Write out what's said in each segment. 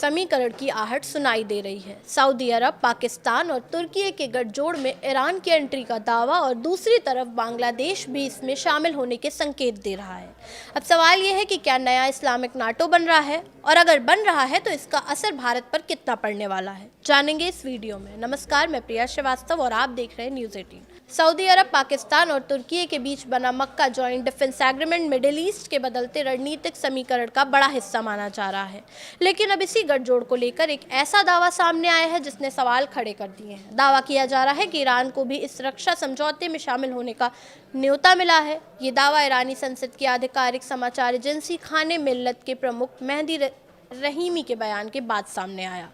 समीकरण की आहट सुनाई दे रही है। सऊदी अरब, पाकिस्तान और तुर्की के गठजोड़ में ईरान की एंट्री का दावा और दूसरी तरफ बांग्लादेश भी इसमें शामिल होने के संकेत दे रहा है। अब सवाल यह है कि क्या नया इस्लामिक नाटो बन रहा है, और अगर बन रहा है तो इसका असर भारत पर कितना पड़ने वाला है, जानेंगे इस वीडियो में। नमस्कार, मैं प्रिया श्रीवास्तव और आप देख रहे हैं न्यूज़ 18। सऊदी अरब, पाकिस्तान और तुर्की के बीच बना मक्का joint defence agreement Middle East के बदलते रणनीतिक समीकरण का बड़ा हिस्सा माना जा रहा है। लेकिन अब इसी गठजोड़ को लेकर एक ऐसा दावा सामने आया है जिसने सवाल खड़े कर दिए हैं। दावा किया जा रहा है कि ईरान को भी इस रक्षा समझौते में शामिल होने का न्योता मिला है। ये दावा ईरानी संसद की आधिकारिक समाचार एजेंसी खाने मिल्लत के प्रमुख मेहदी रहीमी के बयान के बाद सामने आया।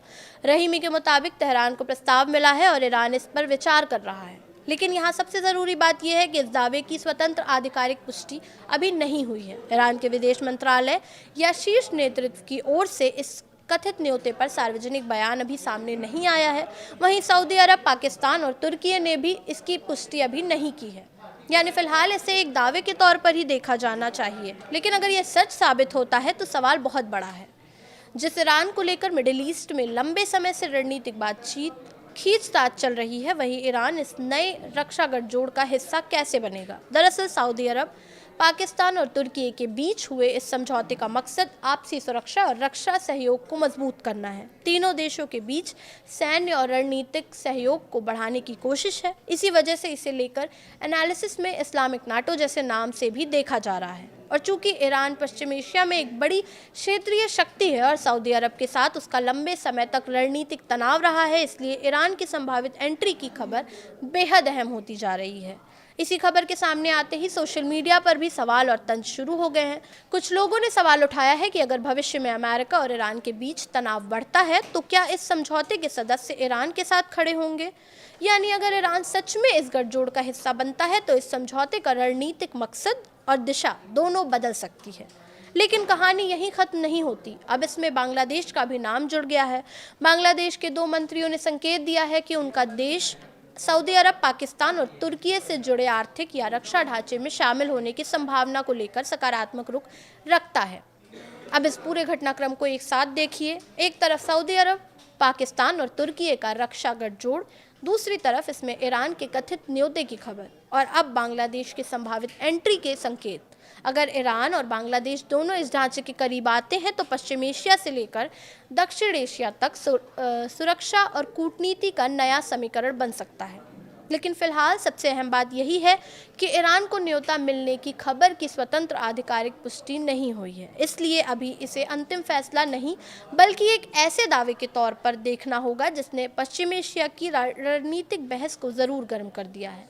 रहीमी के मुताबिक तेहरान को प्रस्ताव मिला है और ईरान इस पर विचार कर रहा है। लेकिन यहाँ सबसे ज़रूरी बात यह है कि इस दावे की स्वतंत्र आधिकारिक पुष्टि अभी नहीं हुई है। ईरान के विदेश मंत्रालय या शीर्ष नेतृत्व की ओर से इस कथित न्योते पर सार्वजनिक बयान अभी सामने नहीं आया है। वहीं सऊदी अरब, पाकिस्तान और तुर्की ने भी इसकी पुष्टि अभी नहीं की है। यानी फिलहाल इसे एक दावे के तौर पर ही देखा जाना चाहिए। लेकिन अगर यह सच साबित होता है तो सवाल बहुत बड़ा है। जिस ईरान को लेकर मिडिल ईस्ट में लंबे समय से रणनीतिक बातचीत खींचतान चल रही है, वहीं ईरान इस नए रक्षा गठजोड़ का हिस्सा कैसे बनेगा। दरअसल सऊदी अरब, पाकिस्तान और तुर्की के बीच हुए इस समझौते का मकसद आपसी सुरक्षा और रक्षा सहयोग को मजबूत करना है। तीनों देशों के बीच सैन्य और रणनीतिक सहयोग को बढ़ाने की कोशिश है। इसी वजह से इसे लेकर एनालिसिस में इस्लामिक नाटो जैसे नाम से भी देखा जा रहा है। और चूंकि ईरान पश्चिम एशिया में एक बड़ी क्षेत्रीय शक्ति है और सऊदी अरब के साथ उसका लंबे समय तक रणनीतिक तनाव रहा है, इसलिए ईरान की संभावित एंट्री की खबर बेहद अहम होती जा रही है। इसी खबर के सामने आते ही सोशल मीडिया पर भी सवाल और तंज शुरू हो गए हैं। कुछ लोगों ने सवाल उठाया है कि अगर भविष्य में अमेरिका और ईरान के बीच तनाव बढ़ता है तो क्या इस समझौते के सदस्य ईरान के साथ खड़े होंगे। यानी अगर ईरान सच में इस गठजोड़ का हिस्सा बनता है तो इस समझौते का रणनीतिक मकसद और दिशा दोनों बदल सकती है। लेकिन कहानी यहीं खत्म नहीं होती। अब इसमें बांग्लादेश का भी नाम जुड़ गया है। बांग्लादेश के 2 मंत्रियों ने संकेत दिया है कि उनका देश सऊदी अरब, पाकिस्तान और तुर्की से जुड़े आर्थिक या रक्षा ढांचे में शामिल होने की संभावना को लेकर सकारात्मक रुख रखता है। अब इस पूरे घटनाक्रम को एक साथ देखिए। एक तरफ सऊदी अरब, पाकिस्तान और तुर्की का रक्षा गठजोड़, दूसरी तरफ इसमें ईरान के कथित न्योते की खबर और अब बांग्लादेश की संभावित एंट्री के संकेत। अगर ईरान और बांग्लादेश दोनों इस ढांचे के करीब आते हैं तो पश्चिम एशिया से लेकर दक्षिण एशिया तक सुरक्षा और कूटनीति का नया समीकरण बन सकता है। लेकिन फिलहाल सबसे अहम बात यही है कि ईरान को न्योता मिलने की खबर की स्वतंत्र आधिकारिक पुष्टि नहीं हुई है। इसलिए अभी इसे अंतिम फैसला नहीं बल्कि एक ऐसे दावे के तौर पर देखना होगा जिसने पश्चिम एशिया की रणनीतिक बहस को ज़रूर गर्म कर दिया है।